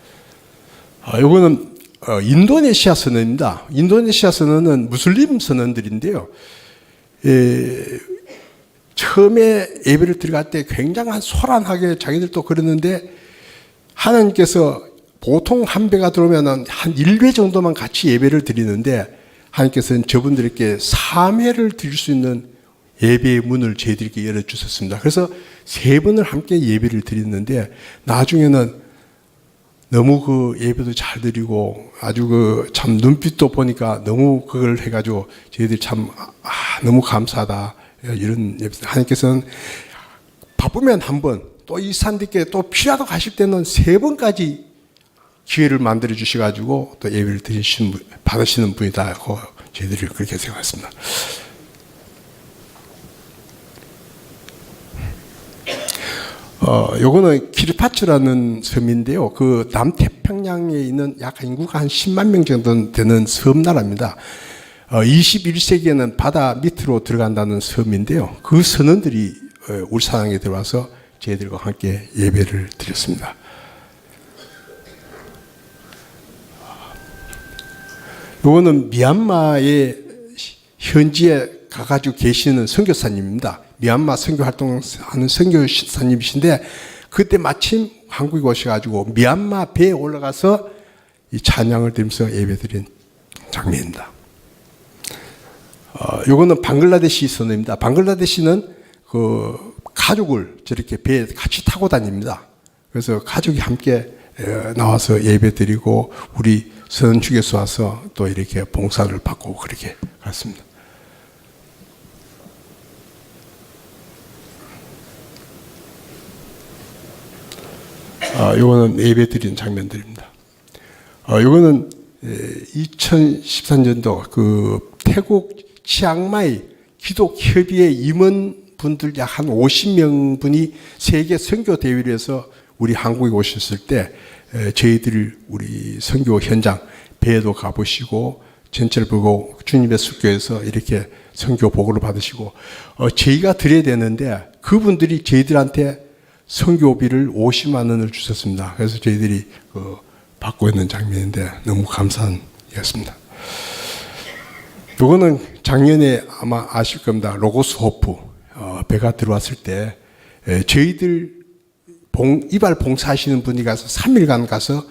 이거는 인도네시아 선언입니다. 인도네시아 선언은 무슬림 선언들인데요. 처음에 예배를 들어갈 때 굉장한 소란하게 자기들도 그랬는데 하나님께서 보통 한 배가 들어오면 한 1회 정도만 같이 예배를 드리는데 하나님께서는 저분들에게 3회를 드릴 수 있는 예배의 문을 저희들에게 열어주셨습니다. 그래서 3번을 함께 예배를 드렸는데 나중에는 너무 그 예배도 잘 드리고 아주 참 눈빛도 보니까 너무 그걸 해가지고 저희들이 참 너무 감사하다. 이런 하나님께서는 바쁘면 한 번, 또 이 산들께 또 필요하다고 하실 때는 3번까지 기회를 만들어 주셔가지고 또 예배를 받으시는 분이다고 저희들이 그렇게 생각했습니다. 요거는 키르파츠라는 섬인데요. 그 남태평양에 있는 약 인구가 한 10만 명 정도 되는 섬나라입니다. 21세기에는 바다 밑으로 들어간다는 섬인데요. 그 선원들이 울산항에 들어와서 저희들과 함께 예배를 드렸습니다. 이거는 미얀마의 현지에 가가지고 계시는 선교사님입니다. 미얀마 선교 활동하는 선교사님이신데 그때 마침 한국에 오셔가지고 미얀마 배에 올라가서 이 찬양을 드리면서 예배드린 장면입니다. 요거는 방글라데시 선언입니다. 방글라데시는 그 가족을 저렇게 배에 같이 타고 다닙니다. 그래서 가족이 함께 나와서 예배 드리고 우리 선주교수 와서 또 이렇게 봉사를 받고 그렇게 갔습니다. 요거는 예배 드리는 장면들입니다. 요거는 2014년도 그 태국 치앙마이 기독협의회 임원분들 약 한 50명 분이 세계 선교 대회를 해서 우리 한국에 오셨을 때 저희들 우리 선교 현장 배에도 가보시고 전체를 보고 주님의 수교에서 이렇게 선교 보고를 받으시고 저희가 드려야 되는데 그분들이 저희들한테 선교비를 50만 원을 주셨습니다. 그래서 저희들이 받고 있는 장면인데 너무 감사한 일이었습니다. 이거는 작년에 아마 아실 겁니다. 로고스 호프 배가 들어왔을 때 저희들 이발 봉사하시는 분이 가서 3일간 가서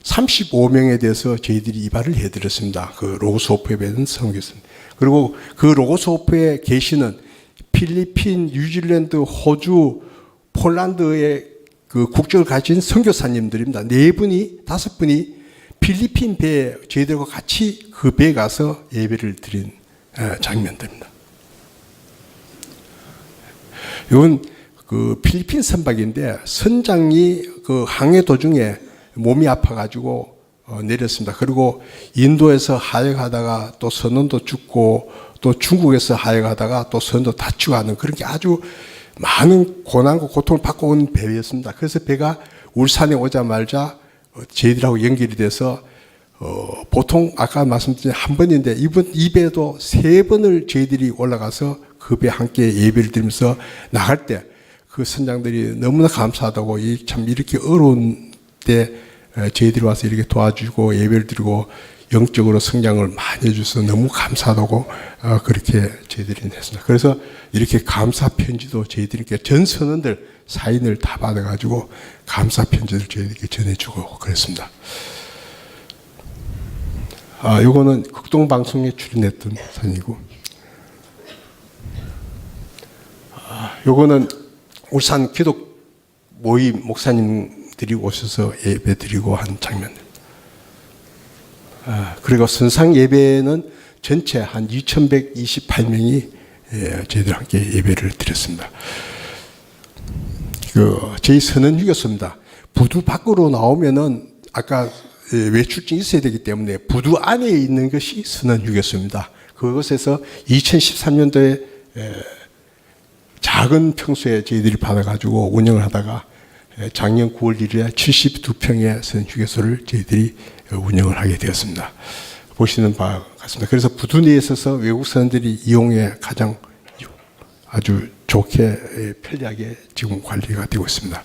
35명에 대해서 저희들이 이발을 해드렸습니다. 그 로고스 호프에 배는 선교였습니다. 그리고 그 로고스 호프에 계시는 필리핀, 뉴질랜드, 호주, 폴란드의 그 국적을 가진 선교사님들입니다. 4분이, 5분이 필리핀 배에 저희들과 같이 그 배에 가서 예배를 드린 장면들입니다. 이건 그 필리핀 선박인데 선장이 그 항해 도중에 몸이 아파가지고 내렸습니다. 그리고 인도에서 하역하다가 또 선원도 죽고 또 중국에서 하역하다가 또 선원도 다치고 하는 그런 게 아주 많은 고난과 고통을 받고 온 배였습니다. 그래서 배가 울산에 오자마자 저희들하고 연결이 돼서 보통 아까 말씀드린 한 번인데 이번 이 배도 3번을 저희들이 올라가서 그 배 함께 예배를 드리면서 나갈 때 그 선장들이 너무나 감사하다고 참 이렇게 어려운 때 저희들이 와서 이렇게 도와주고 예배를 드리고 영적으로 성장을 많이 해주셔서 너무 감사하다고 그렇게 저희들이 했습니다. 그래서 이렇게 감사 편지도 저희들이 전 선원들 사인을 다 받아가지고 감사 편지를 저희들에게 전해주고 그랬습니다. 요거는 극동방송에 출연했던 사진이고, 요거는 울산 기독 모임 목사님들이 오셔서 예배 드리고 한 장면입니다. 그리고 선상 예배는 전체 한 2,128명이 저희들 함께 예배를 드렸습니다. 저희 선언 휴교소입니다. 부두 밖으로 나오면은 아까 외출증이 있어야 되기 때문에 부두 안에 있는 것이 선언 휴교소입니다. 그것에서 2013년도에 작은 평소에 저희들이 받아가지고 운영을 하다가 작년 9월 1일에 72평의 선언 휴교소를 저희들이 운영을 하게 되었습니다. 보시는 바와 같습니다. 그래서 부두 내에 있어서 외국 선원들이 이용에 가장 아주 좋게 편리하게 지금 관리가 되고 있습니다.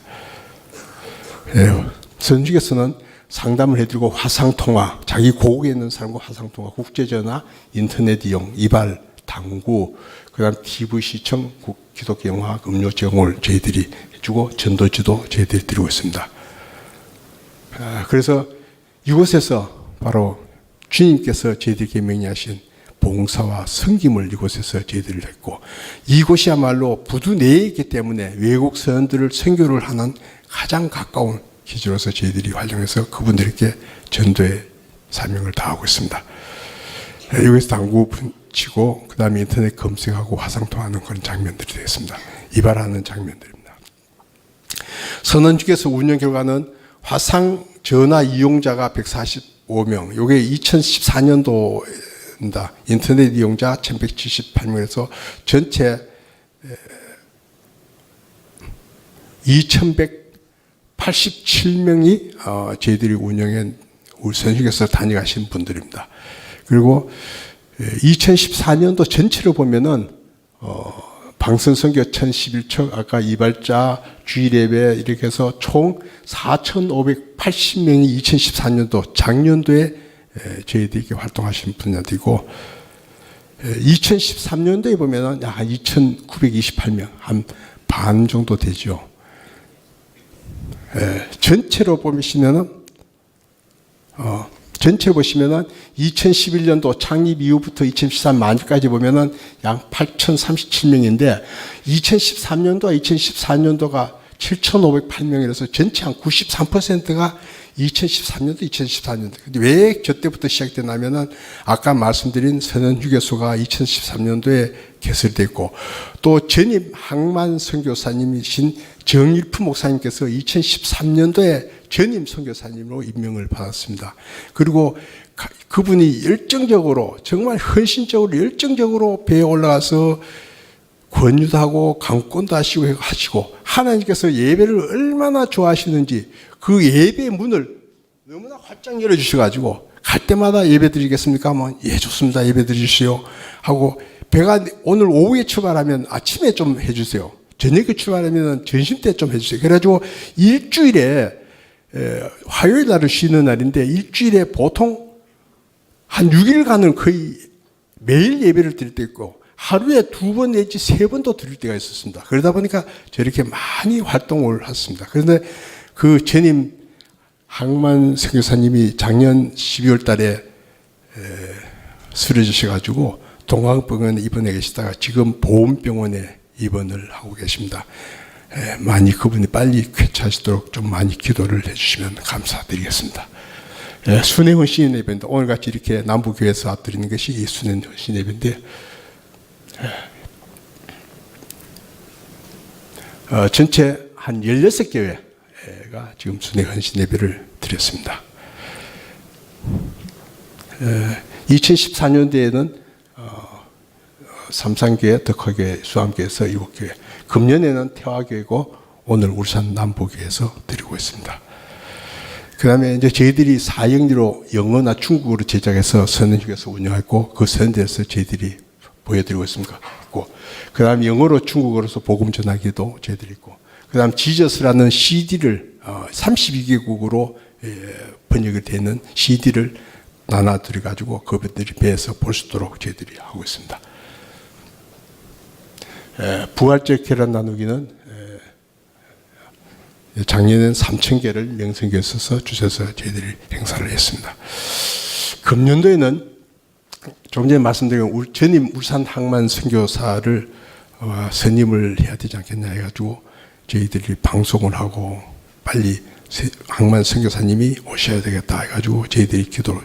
선주교서는 상담을 해드리고 화상통화, 자기 고국에 있는 사람과 화상통화, 국제전화, 인터넷 이용, 이발, 당구, 그 다음 TV 시청, 기독교 영화, 음료 제공을 저희들이 해주고 전도지도 저희들이 드리고 있습니다. 그래서 이곳에서 바로 주님께서 저희들에게 명령하신 봉사와 섬김을 이곳에서 저희들이 했고, 이곳이야말로 부두 내에 있기 때문에 외국 선원들을 선교를 하는 가장 가까운 기지로서 저희들이 활용해서 그분들에게 전도의 사명을 다하고 있습니다. 여기서 당구 치고 그 다음에 인터넷 검색하고 화상통화하는 그런 장면들이 되겠습니다. 이발하는 장면들입니다. 선원주께서 운영 결과는 화상 전화 이용자가 145명, 이게 2014년도입니다. 인터넷 이용자 1178명에서 전체 2187명이 저희들이 운영한 우리 선식에서 다녀가신 분들입니다. 그리고 2014년도 전체로 보면은 방선선교 1011척, 아까 이발자, 주일예배 이렇게 해서 총 4,580명이 2014년도 작년도에 저희들에게 활동하신 분들이고, 2013년도에 보면은 약 2,928명, 한 반 정도 되죠. 전체로 보시면은 전체 보시면은 2011년도 창립 이후부터 2013 만기까지 보면은 약 8,037명인데 2013년도와 2014년도가 7,508명이라서 전체 한 93%가 2013년도, 2014년도. 근데 왜 저 때부터 시작되냐면은 아까 말씀드린 선언휴게소가 2013년도에 개설됐고 또 전임 항만 선교사님이신 정일프 목사님께서 2013년도에 전임 선교사님으로 임명을 받았습니다. 그리고 그분이 열정적으로 정말 헌신적으로 열정적으로 배에 올라가서 권유도 하고 강권도 하시고 하나님께서 예배를 얼마나 좋아하시는지 그 예배의 문을 너무나 활짝 열어주셔가지고 갈 때마다 예배 드리겠습니까? 하면 예 좋습니다. 예배 드리시오 하고 배가 오늘 오후에 출발하면 아침에 좀 해주세요. 저녁에 출발하면 점심 때 좀 해주세요. 그래가지고 일주일에 화요일 날을 쉬는 날인데 일주일에 보통 한 6일간은 거의 매일 예배를 드릴 때 있고 하루에 2번 내지 3번도 드릴 때가 있었습니다. 그러다 보니까 저렇게 많이 활동을 했습니다. 그런데 그 전임 항만 선교사님이 작년 12월 달에 쓰러지셔가지고 동강병원에 입원해 계시다가 지금 보훈병원에 입원을 하고 계십니다. 많이 그분이 빨리 쾌차하시도록 좀 많이 기도를 해주시면 감사드리겠습니다. 순회헌신 예배인데 오늘같이 이렇게 남부교회에서 드리는 것이 이 순회헌신 예배인데 전체 한 16교회가 지금 순회헌신 예배를 드렸습니다. 2014년도에는 삼산교회, 덕화교회, 수암교회에서 7교회, 금년에는 태화교회고 오늘 울산 남부교회에서 드리고 있습니다. 그 다음에 이제 저희들이 사형리로 영어나 중국어로 제작해서 선언휴게소 운영했고 그 선언대에서 저희들이 보여드리고 있습니다. 그 다음에 영어로 중국어로서 복음 전하기도 저희들이 있고 그 다음 지저스라는 CD를 32개국으로 번역이 되는 CD를 나눠드려가지고 그분들이 배에서 볼 수 있도록 저희들이 하고 있습니다. 부활절 계란 나누기는 작년에는 3,000개를 명성교에 써서 주셔서 저희들이 행사를 했습니다. 금년도에는 좀 전에 말씀드린 전임 울산 항만 선교사를 선임을 해야 되지 않겠냐 해가지고 저희들이 방송을 하고 빨리 항만 선교사님이 오셔야 되겠다 해가지고 저희들이 기도를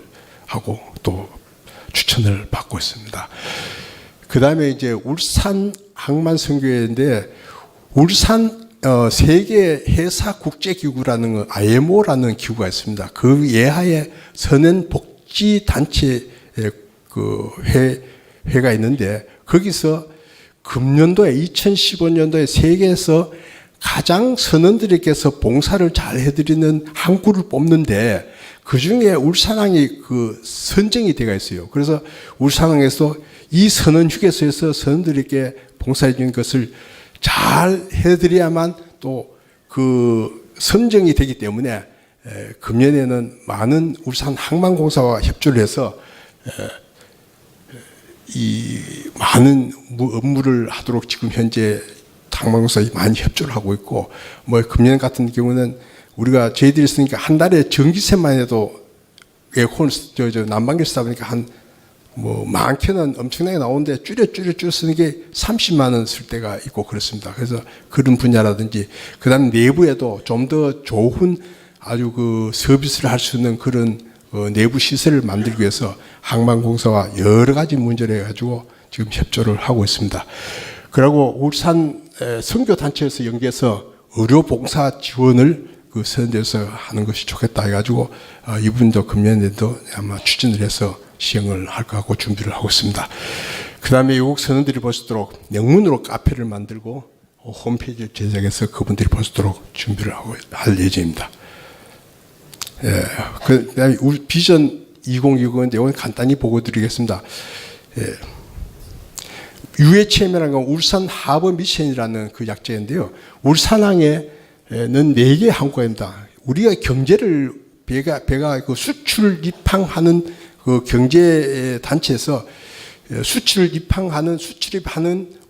하고 또 추천을 받고 있습니다. 그 다음에 이제 울산 항만 선교회인데 울산 세계 해사 국제기구라는 거 IMO라는 기구가 있습니다. 그 예하에 선행 복지 단체 그 회가 있는데 거기서 금년도에 2015년도에 세계에서 가장 선원들에게서 봉사를 잘 해드리는 한 구를 뽑는데 그 중에 울산항이 그 선정이 되어 있어요. 그래서 울산항에서 이 선언휴게소에서 선원들에게 봉사해 주는 것을 잘 해드려야만 또 그 선정이 되기 때문에 금년에는 많은 울산 항만공사와 협조를 해서 이 많은 업무를 하도록 지금 현재 항만공사에 많이 협조를 하고 있고 뭐 금년 같은 경우는 우리가 저희들이 쓰니까 한 달에 전기세만 해도 에어컨 난방기를 쓰다 보니까 한 뭐 많게는 엄청나게 나오는데 줄여 쓰는 게 30만 원 쓸 때가 있고 그렇습니다. 그래서 그런 분야라든지 그다음 내부에도 좀 더 좋은 아주 그 서비스를 할 수 있는 그런 내부 시설을 만들기 위해서 항만공사와 여러 가지 문제를 해가지고 지금 협조를 하고 있습니다. 그리고 울산 선교단체에서 연계해서 의료봉사 지원을 그 선대에서 하는 것이 좋겠다 해가지고 이분도 금년에도 아마 추진을 해서 시행을 할 것 같고 준비를 하고 있습니다. 그 다음에 외국 선원들이 볼 수 있도록 영문으로 카페를 만들고 홈페이지를 제작해서 그분들이 볼 수 있도록 준비를 하고 할 예정입니다. 그 다음에 우리 비전 2020인데 이건 간단히 보고 드리겠습니다. UHM이라는 건 울산 하버 미션이라는 그 약자인데요. 울산항에는 4개의 항구입니다. 우리가 경제를 배가 그 수출 입항하는 그 경제 단체에서 수출입하는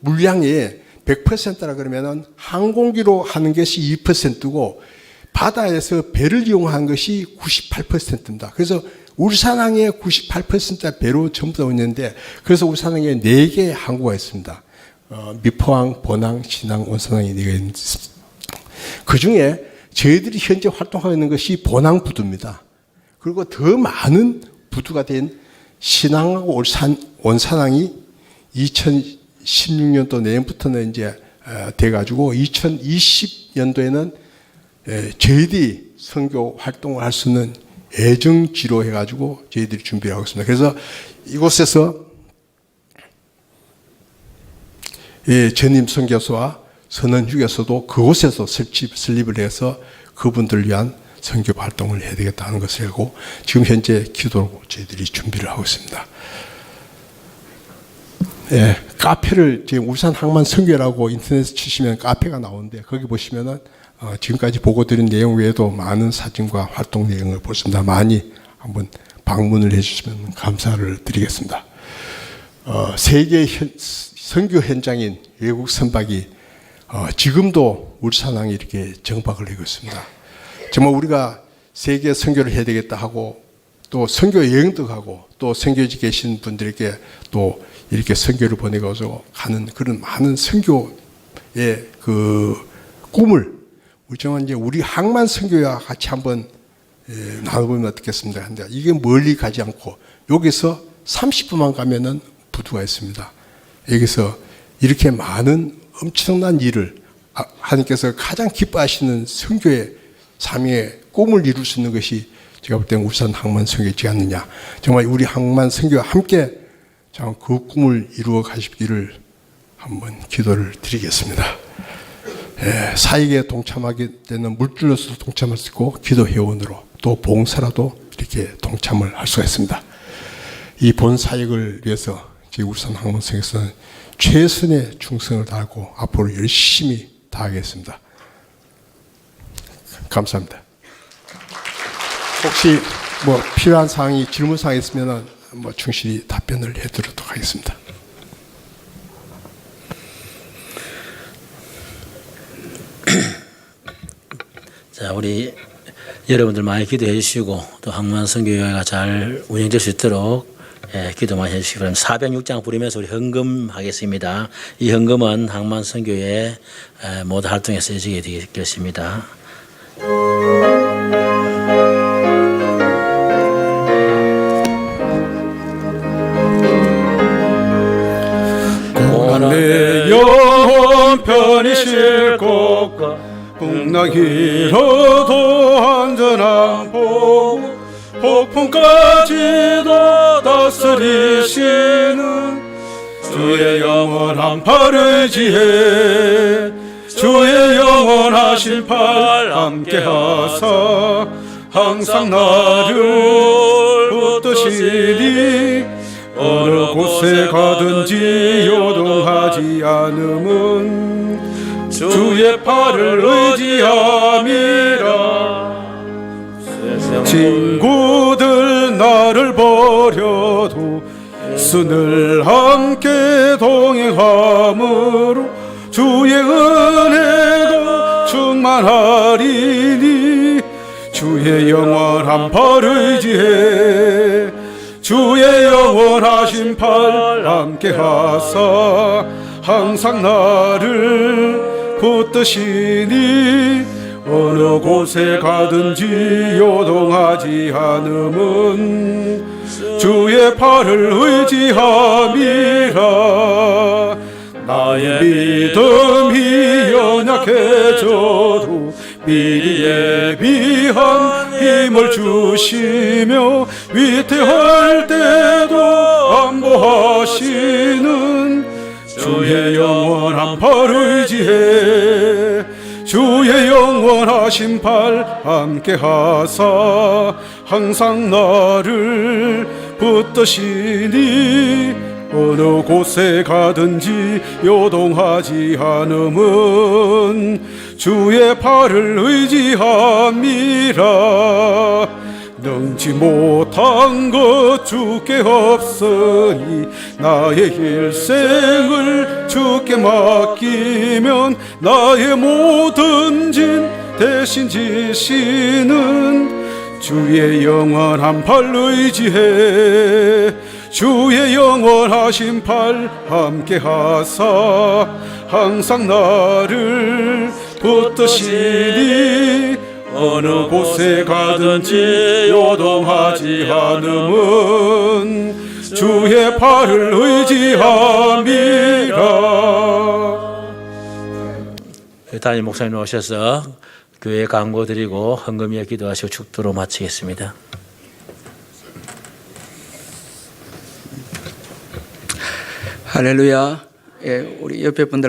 물량의 100%라 그러면은 항공기로 하는 것이 2%고 바다에서 배를 이용한 것이 98%입니다. 그래서 울산항에 98% 배로 전부 다 있는데 그래서 울산항에 4개의 항구가 있습니다. 미포항, 본항, 신항, 원산항이 4개가 있습니다. 그 중에 저희들이 현재 활동하고 있는 것이 본항부두입니다. 그리고 더 많은 부두가 된 신항하고 원산항이 2016년도 내년부터는 이제 돼가지고 2020년도에는 저희들이 선교 활동을 할 수 있는 애정지로 해가지고 저희들이 준비를 하고 있습니다. 그래서 이곳에서 전임 선교사와 선언 휴게소도 그곳에서 설립을 해서 그분들을 위한 선교 활동을 해야 되겠다는 것을 하고 지금 현재 기도로 저희들이 준비를 하고 있습니다. 카페를 지금 울산 항만 선교라고 인터넷에 치시면 카페가 나오는데 거기 보시면은 지금까지 보고드린 내용 외에도 많은 사진과 활동 내용을 볼 수 있습니다. 많이 한번 방문을 해주시면 감사를 드리겠습니다. 세계 선교 현장인 외국 선박이 지금도 울산항에 이렇게 정박을 하고 있습니다. 정말 우리가 세계 선교를 해야 되겠다 하고 또 선교 여행도 가고 또 선교지 계신 분들에게 또 이렇게 선교를 보내가지고 가는 그런 많은 선교의 그 꿈을 우리 정말 이제 우리 항만 선교와 같이 한번 나눠보면 어떻겠습니까? 근데 이게 멀리 가지 않고 여기서 30분만 가면은 부두가 있습니다. 여기서 이렇게 많은 엄청난 일을 하나님께서 가장 기뻐하시는 선교의 삶의 꿈을 이룰 수 있는 것이 제가 볼 때는 울산 항만 선교이지 않느냐. 정말 우리 항만 선교와 함께 그 꿈을 이루어 가시기를 한번 기도를 드리겠습니다. 사역에 동참하게 되는 물질로서도 동참할 수 있고 기도 회원으로 또 봉사라도 이렇게 동참을 할 수가 있습니다. 이 본 사역을 위해서 저희 울산 항만 선교에서는 최선의 충성을 다하고 앞으로 열심히 다하겠습니다. 감사합니다. 혹시 뭐 필요한 사항이 질문 사항이 있으면 뭐 충실히 답변을 해드리도록 하겠습니다. 자, 우리 여러분들 많이 기도해 주시고 또 항만 선교회가 잘 운영될 수 있도록 기도 많이 해주시기 바랍니다. 406장 부르면서 우리 헌금하겠습니다. 이 헌금은 항만 선교회 모든 활동에 쓰여지게 되겠습니다. 내 영혼 편히 쉴 곳과 풍랑이로도 안전한 보고 폭풍까지도 다스리시는 주의 영원한 팔 의지해 주의 영원하신 팔 함께하사 항상 나를 붙드시니 어느 곳에 가든지 요동하지 않음은 주의 팔을 의지함이라. 친구들 나를 버려도 예수를 함께 동행함으로 주의 은혜가 충만하리니 주의 영원한 팔 의지해 주의 영원하신 팔 함께 하사 항상 나를 붙드시니 어느 곳에 가든지 요동하지 않음은 주의 팔을 의지함이라. 나의 믿음이 연약해져도 미리 예비한 힘을 주시며 위태할 때도 안보하시는 주의 영원한 팔 의지해 주의 영원하신 팔 함께 하사 항상 나를 붙드시니 어느 곳에 가든지 요동하지 않음은 주의 팔을 의지함이라. 능지 못한 것 주께 없으니 나의 일생을 주께 맡기면 나의 모든 짐 대신 지시는 주의 영원한 팔 의지해 주의 영원하신 팔 함께 하사 항상 나를 붙드시니 어느 곳에 가든지 요동하지 않음은 주의 팔을 의지함이라. 담임 목사님 오셔서 교회 광고 드리고 헌금위에 기도하시고 축도로 마치겠습니다. 할렐루야. 예, 우리 옆에 분들